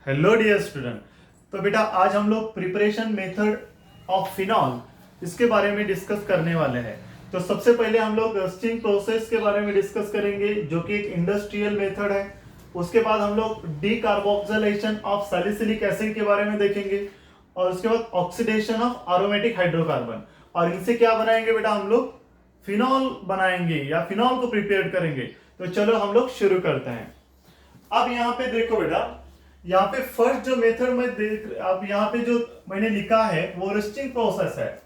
Hello dear student. तो बेटा आज हम लोग प्रिपरेशन मेथड ऑफ फिनॉल इसके बारे में डिस्कस करने वाले हैं। तो सबसे पहले हम लोग रस्टिंग प्रोसेस के बारे में डिस्कस करेंगे जो कि एक इंडस्ट्रियल मेथड है। उसके बाद हम लोग डीकार्बोक्सिलेशन ऑफ सैलिसिलिक एसिड के बारे में देखेंगे और उसके बाद ऑक्सीडेशन ऑफ एरोमेटिक हाइड्रोकार्बन, और इनसे क्या बनाएंगे बेटा, हम लोग फिनॉल बनाएंगे या फिनॉल को प्रिपेयर करेंगे। तो चलो हम लोग शुरू करते हैं। अब यहाँ पे देखो बेटा, यहाँ पे फर्स्ट जो मेथड में देख, अब यहाँ पे जो मैंने लिखा है वो रस्टिंग प्रोसेस है।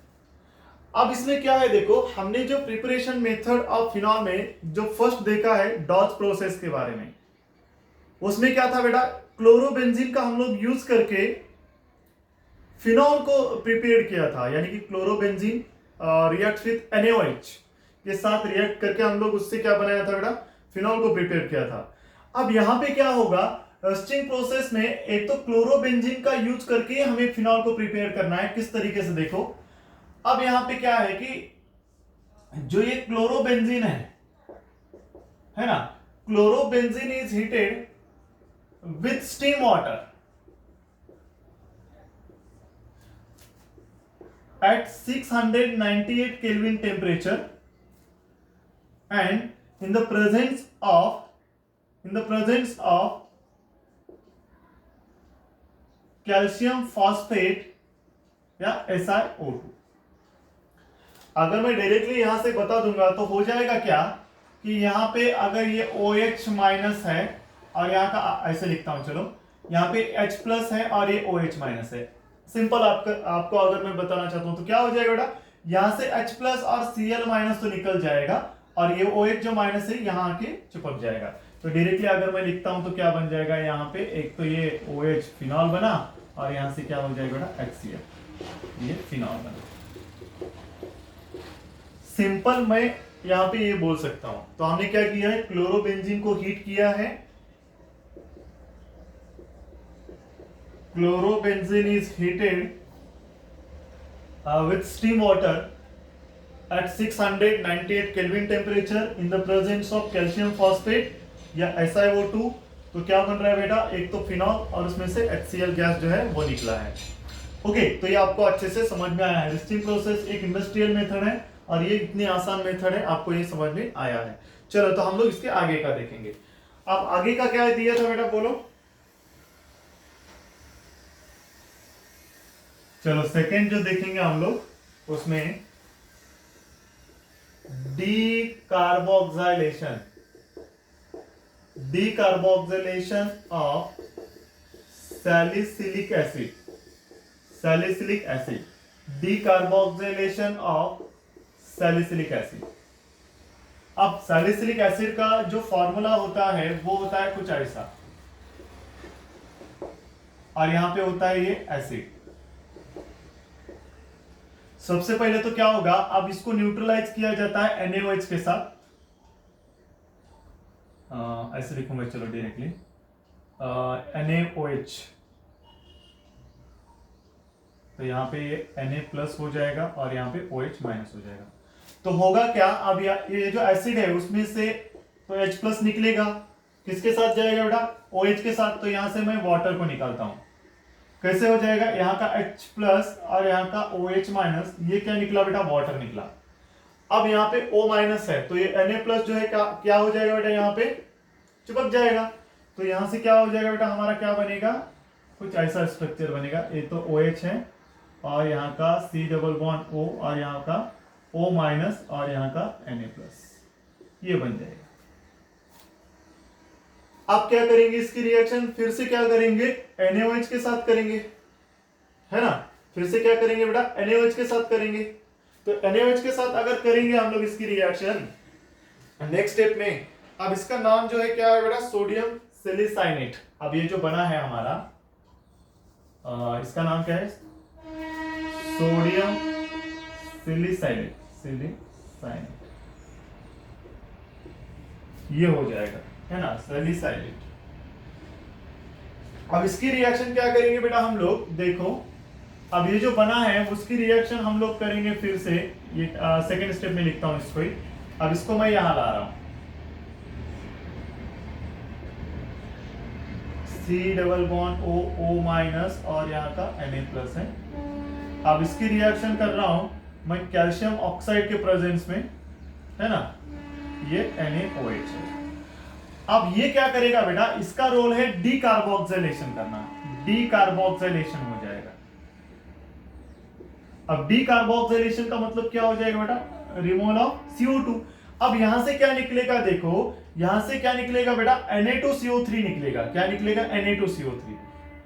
अब इसमें क्या है, देखो हमने जो प्रिपरेशन मेथड ऑफ फिनॉल में जो फर्स्ट देखा है डॉच प्रोसेस के बारे में, उसमें क्या था बेटा, क्लोरोबेंजीन का हम लोग यूज करके फिनॉल को प्रिपेयर किया था। यानी कि क्लोरोबेंजीन रिएक्ट विथ NaOH के साथ रिएक्ट करके हम लोग उससे क्या बनाया था बेटा, फिनॉल को प्रिपेयर किया था। अब यहाँ पे क्या होगा, रस्टिंग प्रोसेस में एक तो क्लोरोबेंजीन का यूज करके हमें फिनॉल को प्रिपेयर करना है। किस तरीके से, देखो अब यहाँ पे क्या है कि जो ये क्लोरोबेंजीन है ना, chlorobenzene is heated with steam water at 698 Kelvin temperature, and in the presence of calcium phosphate या SiO2। अगर मैं डायरेक्टली यहां से बता दूंगा तो हो जाएगा क्या कि यहाँ पे अगर ये OH माइनस है और यहाँ का ऐसे लिखता हूं, चलो यहाँ पे H प्लस है और ये OH माइनस है। सिंपल आपको अगर मैं बताना चाहता हूं तो क्या हो जाएगा बेटा, यहां से H प्लस और Cl माइनस तो निकल जाएगा और ये OH जो माइनस है यहाँ आके चिपक जाएगा। तो डायरेक्टली अगर मैं लिखता हूं तो क्या बन जाएगा, यहाँ पे एक तो ये OH फिनॉल बना और यहां से क्या हो जाएगा बेटा, HCl, ये फिनॉल बना। सिंपल मैं यहाँ पे ये बोल सकता हूं। तो हमने क्या किया है, क्लोरोबेंजीन को हीट किया है। Chlorobenzene is heated with steam water at 698 Kelvin temperature in the presence of calcium phosphate या SiO2। तो क्या बन रहा है बेटा, एक तो फिनॉल और उसमें से HCl गैस जो है वो निकला है। ओके, तो ये आपको अच्छे से समझ में आया है। रस्टिंग प्रोसेस एक इंडस्ट्रियल मेथड है और ये इतनी आसान मेथड है, आपको ये समझ में आया है। चलो तो हम लोग इसके आगे का देखेंगे। अब आगे का क्या दिया था बेटा, बोलो। चलो सेकेंड जो देखेंगे हम लोग उसमें decarboxylation of salicylic acid, decarboxylation of salicylic acid. अब सैलिसिलिक एसिड का जो फॉर्मूला होता है वो होता है कुछ ऐसा, और यहां पे होता है ये एसिड। सबसे पहले तो क्या होगा, अब इसको न्यूट्रलाइज किया जाता है NaOH के साथ। ऐसे लिखूंगा, चलो डायरेक्टली NaOH। तो यहां पे ये Na प्लस हो जाएगा और यहां पे OH माइनस हो जाएगा। तो होगा क्या, अब ये जो एसिड है उसमें से तो H प्लस निकलेगा, किसके साथ जाएगा बेटा, OH के साथ। तो यहां से मैं वाटर को निकालता हूं, कैसे हो जाएगा, यहाँ का H प्लस और यहाँ का OH माइनस, ये क्या निकला बेटा, वाटर निकला। अब यहाँ पे O माइनस है तो ये Na प्लस जो है क्या हो जाएगा बेटा, यहाँ पे चिपक जाएगा। तो यहाँ से क्या हो जाएगा बेटा, हमारा क्या बनेगा, कुछ ऐसा स्ट्रक्चर बनेगा। ये तो OH है और यहाँ का C डबल बॉन्ड O और यहाँ का O माइनस और यहाँ का Na प्लस, ये बन जाएगा। अब क्या करेंगे, इसकी रिएक्शन फिर से क्या करेंगे, NaOH के साथ करेंगे, है ना। फिर से क्या करेंगे बेटा, NaOH के साथ करेंगे। तो NaOH के साथ अगर करेंगे हम लोग इसकी रिएक्शन नेक्स्ट स्टेप में, अब इसका नाम जो है क्या है बेटा, सोडियम सिलिसाइनेट। अब ये जो बना है हमारा, इसका नाम क्या है, सोडियम सिलिसाइनेट, ये हो जाएगा, है ना, सैलिसाइलेट। अब इसकी रिएक्शन क्या करेंगे बेटा हम लोग, देखो अब ये जो बना है उसकी रिएक्शन हम लोग करेंगे फिर से। ये सेकेंड स्टेप में लिखता हूं इसको ही। अब इसको मैं यहां ला रहा हूं, C double bond O O minus और यहाँ का Na प्लस है। अब इसकी रिएक्शन कर रहा हूं मैं कैल्शियम ऑक्साइड के प्रेजेंस में, है ना, ये NaOH है। अब ये क्या करेगा बेटा, इसका रोल है डीकार्बोक्सिलेशन करना, डीकार्बोक्सिलेशन हो जाएगा। अब डीकार्बोक्सिलेशन का मतलब क्या हो जाएगा बेटा, रिमूवल ऑफ CO2। अब यहां से क्या निकलेगा, देखो यहां से क्या निकलेगा बेटा, Na2CO3 निकलेगा। क्या निकलेगा, Na2CO3,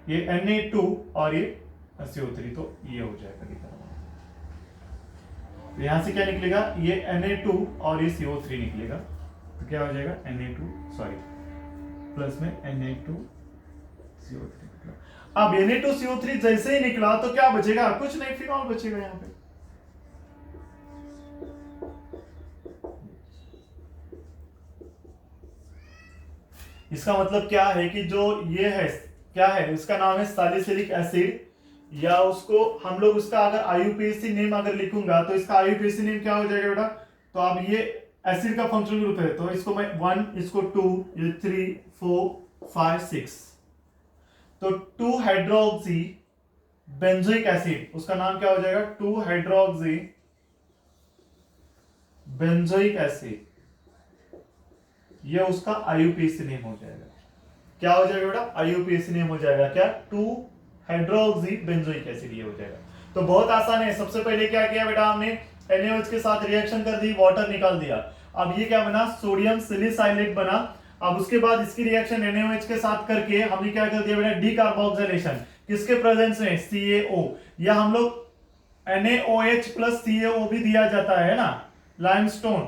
ये Na2 और ये CO3, तो ये हो जाएगा। तो यहां से क्या निकलेगा, ये Na2 और ये CO3 निकलेगा, तो क्या हो जाएगा प्लस में Na2CO3 निकला। अब Na2CO3 जैसे ही निकला तो क्या बचेगा, कुछ नहीं, फिनॉल बचेगा यहां पे। इसका मतलब क्या है कि जो ये है, क्या है, इसका नाम है सैलिसिलिक एसिड, या उसको हम लोग उसका अगर IUPAC नेम अगर लिखूंगा तो इसका IUPAC नेम क्या हो जाएगा बेटा। तो अब ये एसिड का फंक्शनल ग्रुप है, तो इसको मैं 1, इसको 2, ये 3, 4, 5, 6, तो 2 हाइड्रोक्सी बेंजोइक एसिड, उसका नाम क्या हो जाएगा, 2 हाइड्रोक्सी बेंजोइक एसिड, ये उसका IUPAC नेम हो जाएगा। क्या हो जाएगा बेटा, IUPAC नेम हो जाएगा क्या, 2 हाइड्रोक्सी बेंजोइक एसिड, ये हो जाएगा। तो बहुत आसान है। सबसे पहले क्या किया बेटा, हमने NaOH के साथ रिएक्शन कर दी, वाटर निकाल दिया। अब ये क्या बना, सोडियम सिलिसाइलेट बना। अब उसके बाद इसकी रिएक्शन NaOH के साथ करके हमने क्या कर दिया बेटा, डीकार्बोक्सिलेशन, किसके प्रेजेंस में, CaO, या हम लोग NaOH प्लस CaO भी दिया जाता है ना, लाइमस्टोन।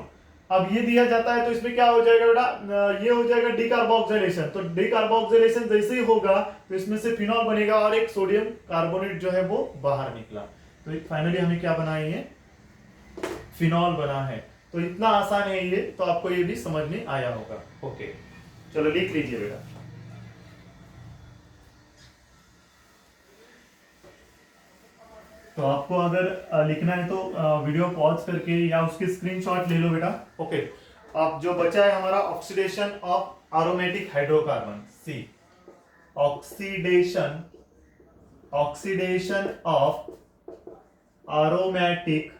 अब ये दिया जाता है तो इसमें क्या हो जाएगा बेटा, ये हो जाएगा डीकार्बोक्सिलेशन। तो डीकार्बोक्सिलेशन जैसे ही होगा तो इसमें से फिनॉल बनेगा और एक सोडियम कार्बोनेट जो है वो बाहर निकला, तो फाइनली हमें क्या बना है, ये फिनॉल बना है। तो इतना आसान है ये, तो आपको ये भी समझ में आया होगा। ओके, चलो लिख लीजिए बेटा। तो आपको अगर लिखना है तो वीडियो पॉज करके या उसकी स्क्रीनशॉट ले लो बेटा। ओके, अब जो बचा है हमारा oxidation of aromatic hydrocarbon, C, oxidation of aromatic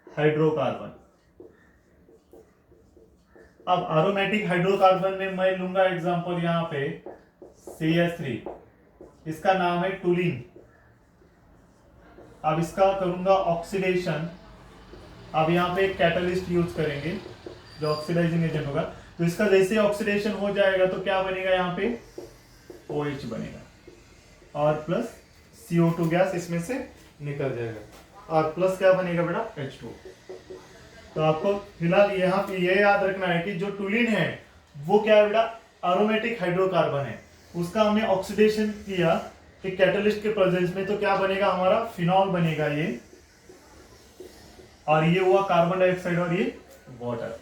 hydrocarbon. अब एरोमेटिक हाइड्रोकार्बन में मैं लूंगा एग्जांपल यहां पे CH3, इसका नाम है टुलिन। अब इसका करूंगा ऑक्सीडेशन। अब यहाँ पे एक कैटलिस्ट यूज करेंगे जो ऑक्सीडाइजिंग एजेंट होगा, तो इसका जैसे ऑक्सीडेशन हो जाएगा तो क्या बनेगा, यहाँ पे OH बनेगा और प्लस CO2 गैस इसमें से निकल जाएगा और प्लस क्या बनेगा बेटा, H2। तो आपको फिलहाल यहाँ पे ये याद रखना है कि जो टुलिन है वो क्या है बेटा, एरोमेटिक हाइड्रोकार्बन है, उसका हमने ऑक्सीडेशन किया एक कैटलिस्ट के प्रेजेंस में, तो क्या बनेगा हमारा, फिनॉल बनेगा ये, और ये हुआ कार्बन डाइऑक्साइड और ये वाटर।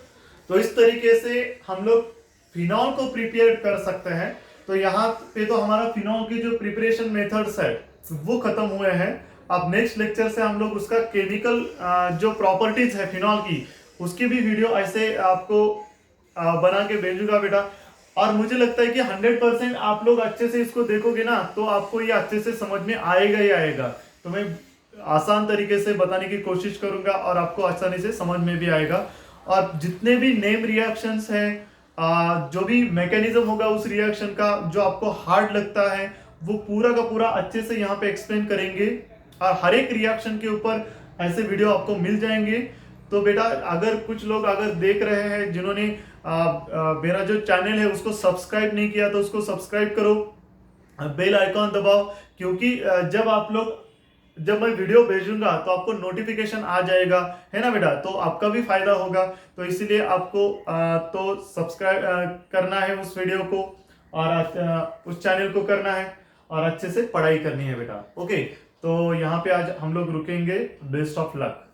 तो इस तरीके से हम लोग फिनॉल को प्रिपेयर कर सकते हैं। तो यहाँ पे तो हमारा फिनॉल की जो प्रिपरेशन मेथड्स है वो खत्म हुए हैं। अब नेक्स्ट लेक्चर से हम लोग उसका केमिकल जो प्रॉपर्टीज है फिनॉल की, उसकी भी वीडियो ऐसे आपको बना के भेजूंगा बेटा। और मुझे लगता है कि 100% आप लोग अच्छे से इसको देखोगे ना तो आपको ये अच्छे से समझ में आएगा ही आएगा। तो मैं आसान तरीके से बताने की कोशिश करूंगा और आपको आसानी से समझ में भी आएगा। और जितने भी नेम रिएक्शंस हैं, जो भी मैकेनिज्म होगा उस रिएक्शन का, जो आपको हार्ड लगता है वो पूरा का पूरा अच्छे से यहाँ पे एक्सप्लेन करेंगे। और हर एक रिएक्शन के ऊपर ऐसे वीडियो आपको मिल जाएंगे। तो बेटा अगर कुछ लोग अगर देख रहे हैं जिन्होंने मेरा जो चैनल है उसको सब्सक्राइब नहीं किया तो उसको सब्सक्राइब करो, बेल आइकॉन दबाओ, क्योंकि जब मैं वीडियो भेजूंगा तो आपको नोटिफिकेशन आ जाएगा, है ना बेटा, तो आपका भी फायदा होगा। तो इसीलिए आपको तो सब्सक्राइब करना है उस वीडियो को और उस चैनल को करना है और अच्छे से पढ़ाई करनी है बेटा। ओके, तो यहाँ पे आज हम लोग रुकेंगे। Best of luck.